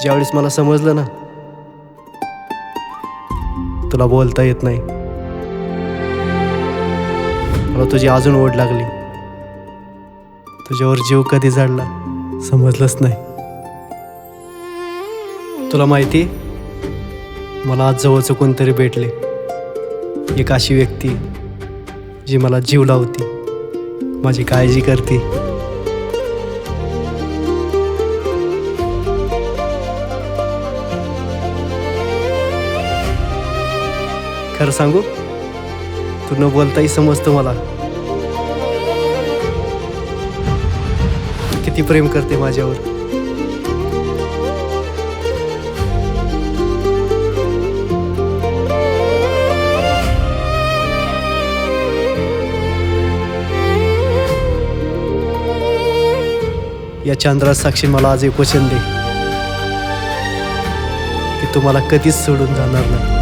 ज्यावेळेस मला समजलं ना तुला बोलता येत नाही, मला तुझी अजून ओढ लागली. तुझ्यावर जीव कधी जडला समजलंच नाही. तुला माहिती, मला आज जवळचं कोणतरी भेटले, एक अशी व्यक्ती जी मला जीव लावती, माझी काळजी करते. खरं सांगू, तू न बोलताही समजतं मला तू किती प्रेम करते माझ्यावर. या चंद्रा साक्षी मला आज एक वचन दे की तू मला कधीच सोडून जाणार नाही.